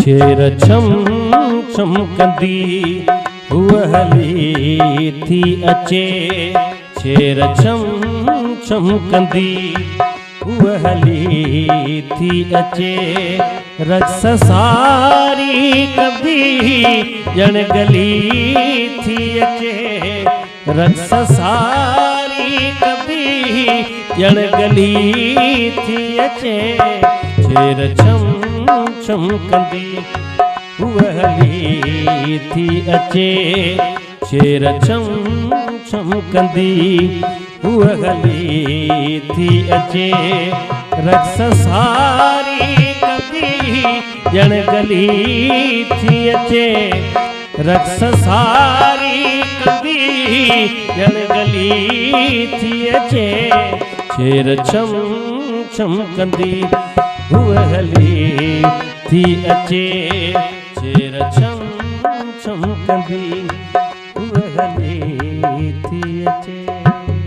छेर छम छम कंदी हूअ हली थी अचे। छेर छम छम कंदी हूअ हली थी अचे। रक्स सारी कंदी ॼण गली थी अचे। रक्स सारी कंदी ॼण गली थी अचे। छेर छम छम कंदी हूअ हली थी अचे। छेर छम छम कंदी हूअ हली थी अचे। रक्स सारी कंदी ॼण गली थी अचे। रक्स सारी कंदी ॼण गली थी अचे। छेर छम छम कंदी हूअ हली थी अचे। छेर छम छम कंदी हूअ हली थी अचे।